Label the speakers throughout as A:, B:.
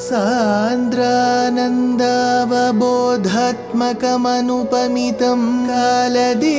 A: सान्द्रानन्दावबोधात्मकमनुपमितं कालदेशावदिभ्या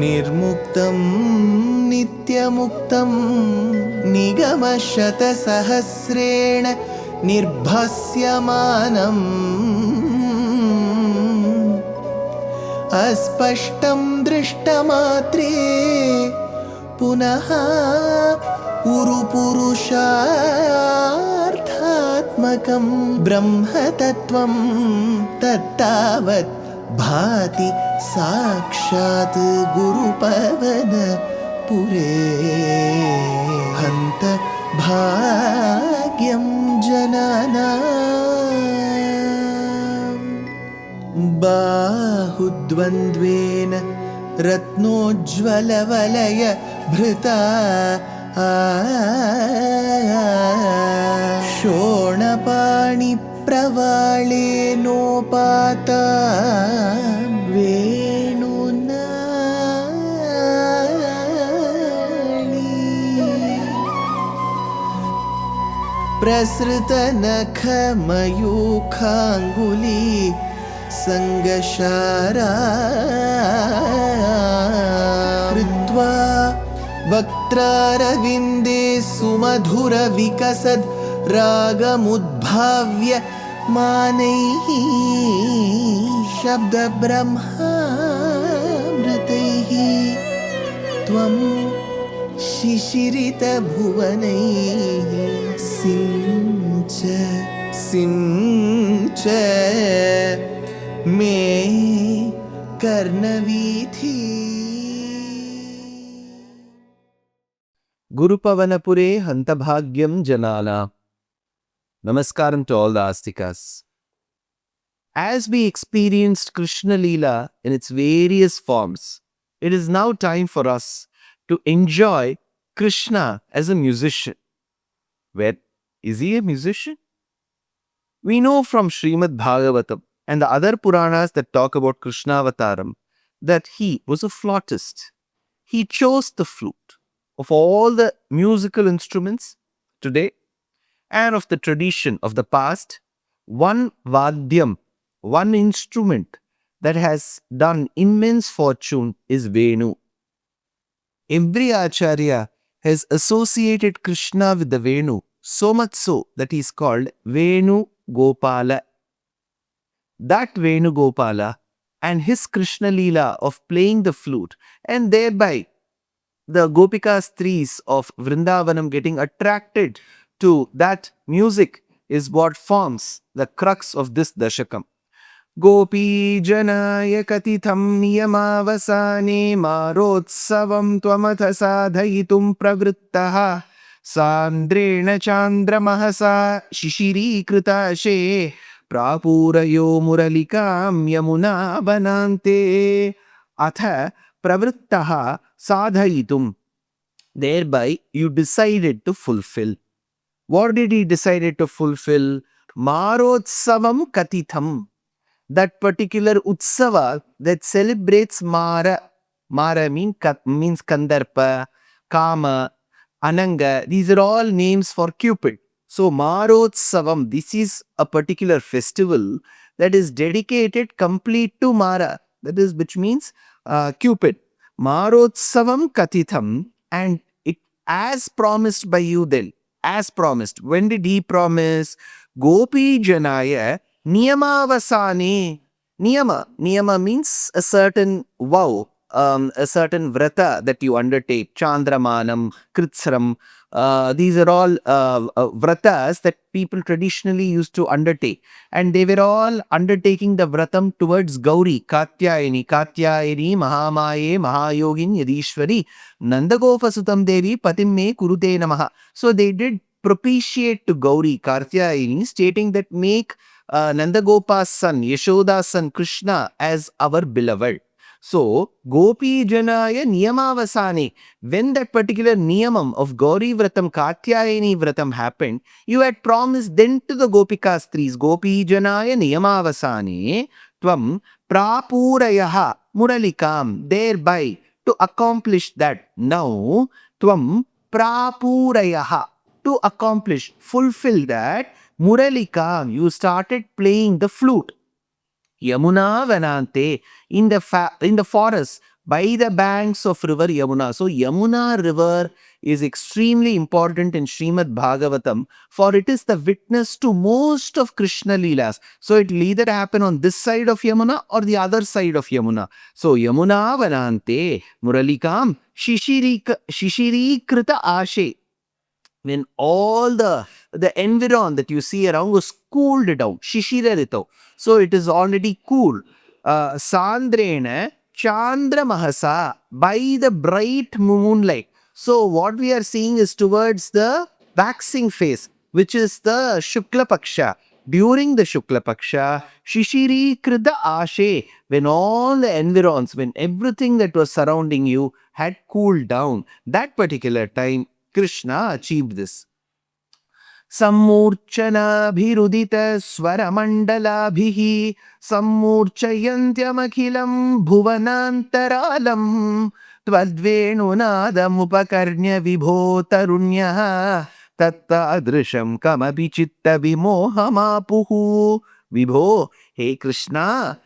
A: निर्मुक्तं नित्यमुक्तं निगमशतसहस्रेण निर्भास्यमानम् अस्पष्टं दृष्टमात्रे पुनः उरुपुरुषार्थात्मकं ब्रह्मतत्त्वं तत्तावत् भाति साक्षात् गुरुपवनपुरे हन्त भाग्यं जनानां बाहुद्वन्द्वेन रत्नोज्ज्वलवलय भृता शोणपाणिप्रवाळेनोपाता वेणुनाळी प्रसृतनखमयूखाङ्गुली संगशारा कृत्वा वक्त्रारविन्दे सुमधुरविकसद् रागमुद्भाव्य मानैः शब्दब्रह्मामृतैः त्वं शिशिरितभुवनैः सिञ्च सिञ्च मे कर्णवीथि
B: Gurupavanapure Hantabhagyam Janana. Namaskaram to all the Astikas. As we experienced Krishna Leela in its various forms, it is now time for us to enjoy Krishna as a musician. Where is he a musician? We know from Srimad Bhagavatam and the other Puranas that talk about Krishna Avataram that he was a flautist. He chose the flute. Of all the musical instruments today and of the tradition of the past, one vadyam, one instrument that has done immense fortune is Venu. Every Acharya has associated Krishna with the Venu, so much so that he is called Venu Gopala. That Venu Gopala and his Krishna Leela of playing the flute and thereby the Gopikas trees of Vrindavanam getting attracted to that music is what forms the crux of this Dashakam. Gopi janaya katitham niyamavasane marotsavam tvamatha sadhayitum pravrittaha sandrena chandramahasa shishirikritashe prapurayo muralikam yamuna banante atha pravrittaha sadhayitum. Thereby you decided to fulfill. What did he decided to fulfill? Marotsavam katitham. That particular utsava that celebrates Mara. Mara means Kandarpa, Kama, Ananga. These are all names for Cupid. So Marotsavam, this is a particular festival that is dedicated complete to Mara. That is, which means Cupid. Marotsavam katitham, and it as promised by you then, as promised. When did he promise? Gopi janaya niyamavasane. Niyama means a certain vow, a certain vrata that you undertake. Chandramanam, Kritsram. These are all vratas that people traditionally used to undertake. And they were all undertaking the vratam towards Gauri, Katyayani, Mahamaye, Mahayogin, Yadishwari, Nandagopasutam Devi, Patimme, Kurute Namaha. So they did propitiate to Gauri, Katyayani, stating that make Nandagopa's son, Yashoda's son, Krishna as our beloved. So, Gopi Janaya Niyamavasane, when that particular Niyamam of Gauri Vratam, Katyayani Vratam happened, you had promised then to the Gopikas trees, Gopi Janaya Niyamavasane, Tvam Prapurayaha Muralikam, thereby to accomplish that. Now, Tvam prapurayaha, to accomplish, fulfill that, muralikam, you started playing the flute. Yamuna Vanante, in the forest, by the banks of river Yamuna. So Yamuna river is extremely important in Srimad Bhagavatam, for it is the witness to most of Krishna Leelas. So it will either happen on this side of Yamuna or the other side of Yamuna. So Yamuna Vanante, Muralikam, Shishirikrita Ashe. When all the environ that you see around was cooled down, shishirarito. So it is already cool. Sandrena Chandra Mahasa, by the bright moonlight. So what we are seeing is towards the waxing phase, which is the Shukla Paksha. During the Shukla Paksha, Shishiri Krida Ashe, when all the environs, when everything that was surrounding you had cooled down, that particular time, Krishna achieved this. Sammurchanabhirudita swaramandalabhihi sammurchayantyamakilam bhuvanantaralam tvadvenunadam vibho tarunyah tatta adrisham kamapi chitta vimohamapuhu. Vibho, hey Krishna,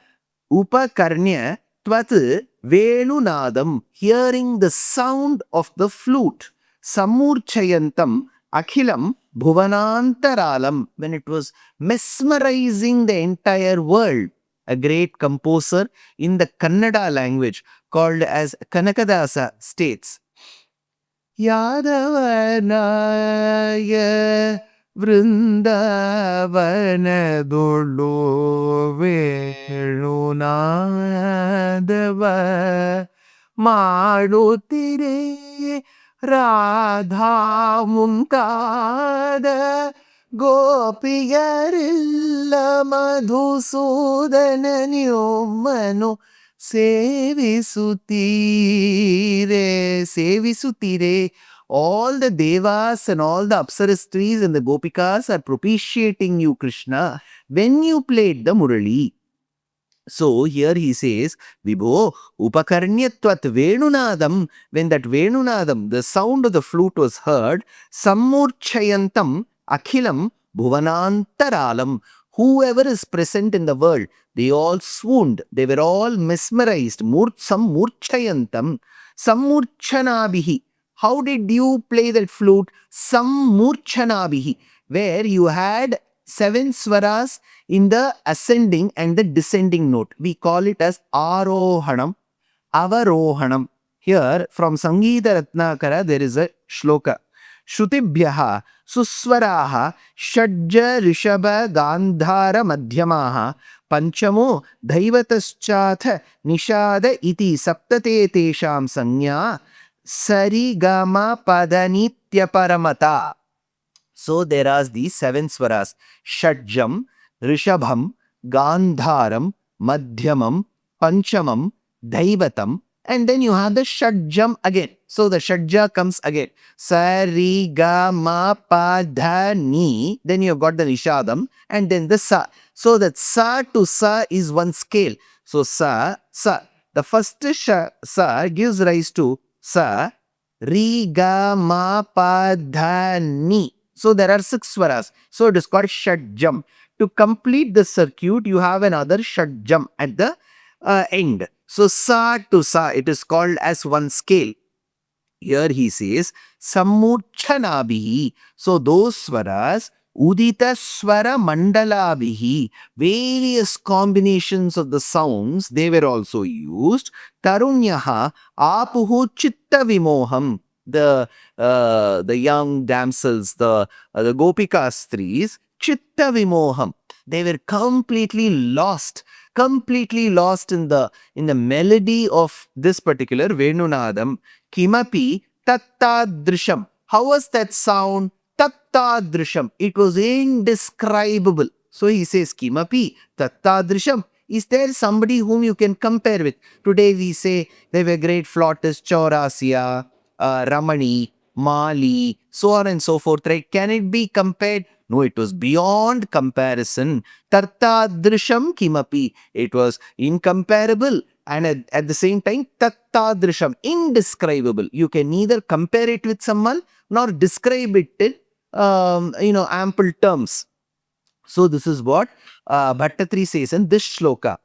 B: upakarnya tvat venunadam, hearing the sound of the flute. Sammurchayantam akhilam bhuvanantaralam, when it was mesmerizing the entire world. A great composer in the Kannada language called as Kanakadasa states, Yadavanaya Vrindavanadulu Venunadava Madutire Radha Muntada Gopiyarilla Madhusudananyomanu Sevisutire. All the devas and all the apsarastris and the gopikas are propitiating you, Krishna, when you played the murali. So here he says, Vibho, upakarnyatvat venunadam, when that venunadam, the sound of the flute was heard, sammurchayantam akhilam bhuvanantaralam, whoever is present in the world, they all swooned, they were all mesmerized, sammurchayantam, sammurchanabihi. How did you play that flute? Sammurchanabihi, where you had 7 swaras in the ascending and the descending note. We call it as Arohanam, Avarohanam. Here from Sangeeta Ratnakara there is a shloka. Shrutibhyaha suswaraha shadja rishaba gandhara madhyamaha panchamo dhaivataschath nishada iti saptate tesham sanya sarigama padanitya paramata. So there are these 7 swaras, Shadjam, Rishabham, Gandharam, Madhyamam, Panchamam, Dhaivatam, and then you have the Shadjam again. So the Shadja comes again. Sa, Ri, Ga, Ma, Pa, Dha, Ni. Then you have got the Nishadam and then the Sa. So that Sa to Sa is one scale. So Sa, Sa. The first Sa gives rise to Sa, Ri, Ga, Ma, Pa, Dha, Ni. So there are 6 swaras. So it is called Shadjam. To complete the circuit, you have another Shadjam at the end. So Sa to Sa, it is called as one scale. Here he says, Sammurchanabihi. So those swaras, Udita Swara Mandalabihi, various combinations of the sounds, they were also used. Tarunyaha Apuhu Chitta Vimoham. The young damsels, the Gopikas threes, Chitta Vimoham. They were completely lost in the melody of this particular Venunadam. Kimapi Tattadrisham. How was that sound? Tattadrisham. It was indescribable. So he says, Kimapi Tattadrisham. Is there somebody whom you can compare with? Today we say they were great flautists, Chaurasya, Ramani, Mali, so on and so forth, right? Can it be compared? No, it was beyond comparison. Tartadrisham kimapi. It was incomparable. And at the same time, tattadrisham, indescribable. You can neither compare it with someone nor describe it in, ample terms. So this is what Bhaṭṭatiri says in this shloka.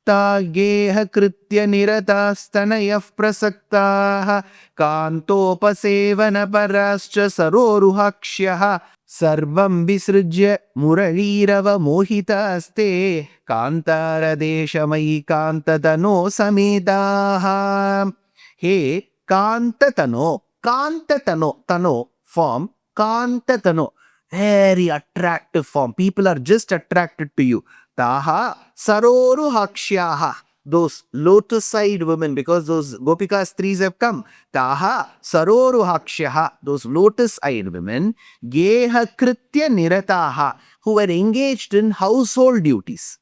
B: Tageha kritya niratāstanayah prasaktāha kāntopasevana parascha saroruhakshyah sarvam visrujya muralīrava mohitaste kāntaradeshamai kāntatano sametāha. Hey, kāntatano, tano form, kāntatano. Very attractive form. People are just attracted to you. Taha saroru hakshaha. Those lotus-eyed women, because those Gopikas threes have come. Taha saroru hakshaha. Those lotus-eyed women. Geha kritya nirataha. Who were engaged in household duties.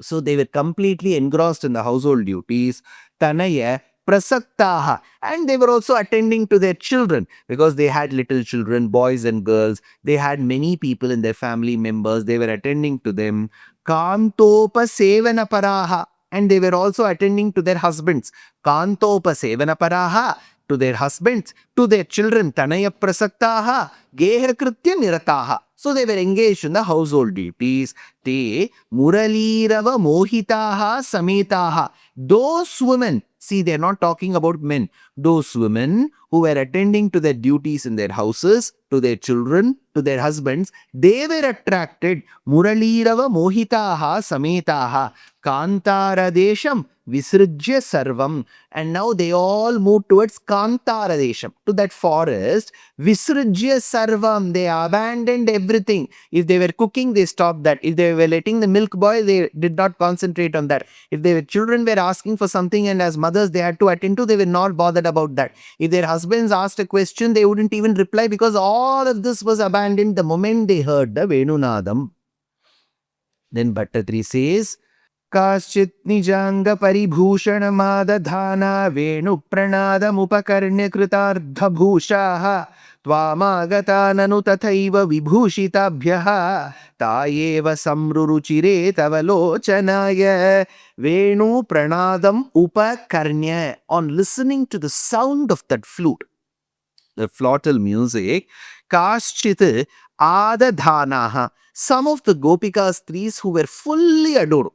B: So they were completely engrossed in the household duties. Tanaya prasaktaha, and they were also attending to their children, because they had little children, boys and girls. They had many people in their family members. They were attending to them. Kantopasevana paraha, and they were also attending to their husbands. Kantopasevana paraha, to their husbands, to their children. Tanaya prasaktaha, geha kritya nirataha. So they were engaged in the household duties. Te muralīrava mohitaha sametaha. Those women, see, they're not talking about men. Those women who were attending to their duties in their houses, to their children, to their husbands, they were attracted. Muralīrava mohitaha sametaha Kantara desham visrujya sarvam. And now they all moved towards Kantara desham, to that forest. Visrujya sarvam, they abandoned everything. If they were cooking, they stopped that. If they were letting the milk boil, they did not concentrate on that. If their children were asking for something and as mothers they had to attend to, they were not bothered about that. If their husbands asked a question, they wouldn't even reply, because all of this was abandoned the moment they heard the Venunadam. Then Bhaṭṭatiri says, Kaschit nijanga paribhushana madadhana venu pranadam upakarnya kritardha bhushaha tvamagata nanu tathaiva vibhushitabhyaha tayeva samruruchire tavalochanaya. Venu pranadam upakarnya. On listening to the sound of that flute, the flautal music, Kaschit adadhanaha. Some of the Gopikas threes who were fully adored.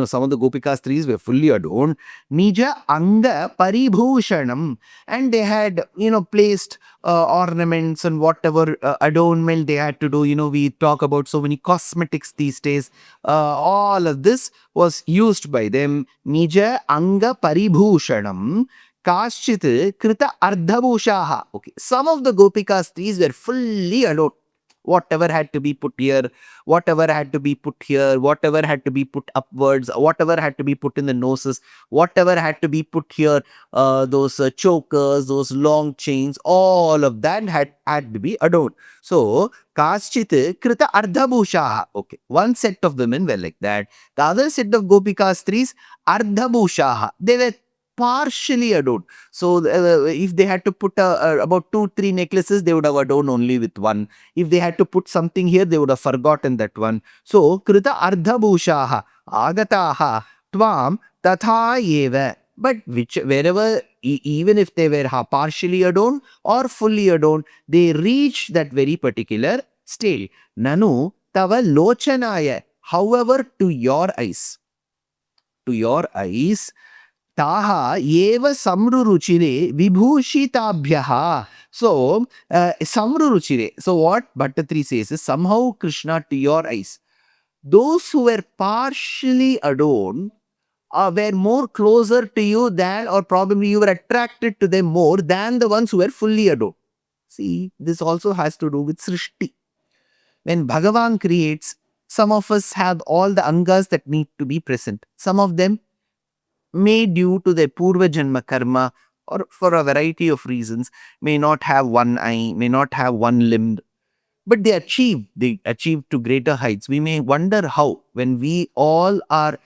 B: Some of the Gopikas threes were fully adorned. Nija anga paribhushanam. And they had, placed ornaments and whatever adornment they had to do. We talk about so many cosmetics these days. All of this was used by them. Nija anga paribhushanam. Kaschit krita ardhabhushaha. Okay. Some of the Gopikas threes were fully adorned. Whatever had to be put here, whatever had to be put here, whatever had to be put upwards, whatever had to be put in the noses, whatever had to be put here, those chokers, those long chains, all of that had to be adorned. So, Kaschit krita ardhabhushaha. Okay, one set of women were like that. The other set of Gopikas threes, ardhabhushaha. They were partially adorned. So if they had to put about 2-3 necklaces, they would have adorned only with one. If they had to put something here, they would have forgotten that one. So krita ardhabhushaha agataha tvam tatha eva. But wherever, even if they were partially adorned or fully adorned, they reach that very particular stage. Nanu tava lochanaya. However, to your eyes, Taha eva samruruchire vibhushitabhyaha. So, samruruchire. So, what Bhaṭṭatiri says is, somehow Krishna, to your eyes, those who were partially adorned were more closer to you than, or probably you were attracted to them more than the ones who were fully adorned. See, this also has to do with Srishti. When Bhagavan creates, some of us have all the angas that need to be present. Some of them may, due to their purva janma karma or for a variety of reasons, may not have one eye, may not have one limb, but they achieve to greater heights. We may wonder how, when we all are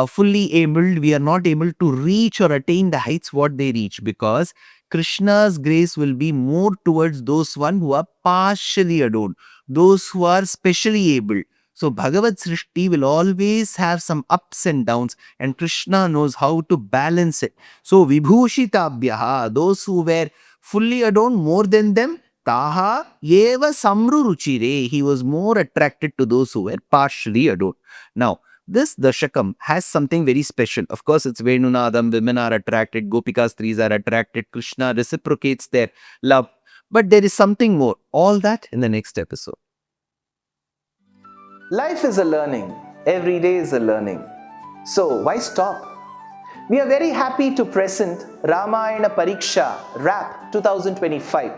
B: fully able, we are not able to reach or attain the heights what they reach, because Krishna's grace will be more towards those one who are partially adorned. those who are specially able. So Bhagavad Srishti will always have some ups and downs, and Krishna knows how to balance it. So Vibhushitabhyaha, those who were fully adorned more than them, Taha eva samru ruchire. He was more attracted to those who were partially adorned. Now, this Dashakam has something very special. Of course, it's Venunadam, women are attracted, Gopikas, trees are attracted, Krishna reciprocates their love. But there is something more. All that in the next episode.
C: Life is a learning. Every day is a learning. So why stop? We are very happy to present Ramayana Pariksha RAP 2025.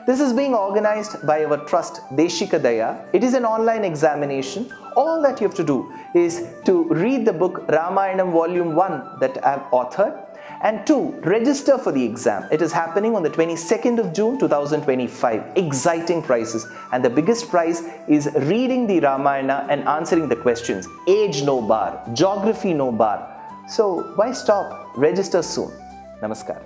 C: This is being organized by our trust Deshikadaya. It is an online examination. All that you have to do is to read the book Ramayanam Volume 1 that I have authored, and 2, register for the exam. It is happening on the 22nd of June 2025. Exciting prizes, and the biggest prize is reading the Ramayana and answering the questions. Age no bar, geography no bar. So why stop? Register soon. Namaskar.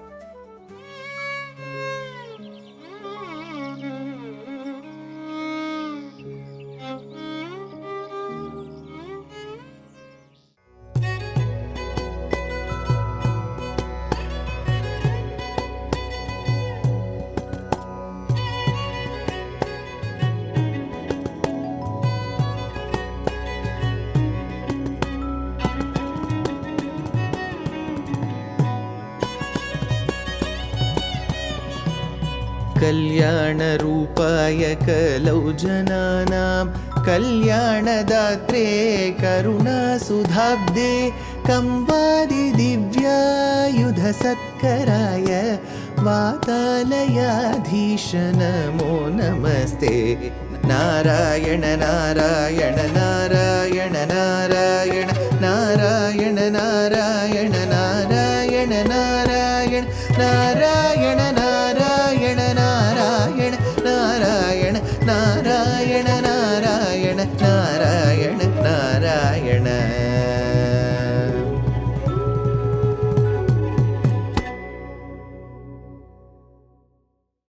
A: कल्याणरूपाय कलौ जनानां कल्याणदात्रे करुणासुधाब्दे कंवादिदिव्यायुधसत्कराय वातालयाधीश नमो नमस्ते। नारायण नारायण नारायण नारायण नारायण नारायण नारायण नारायण नारायण नारायण नारायण नारायण नारायण नारायण नारायण नारायण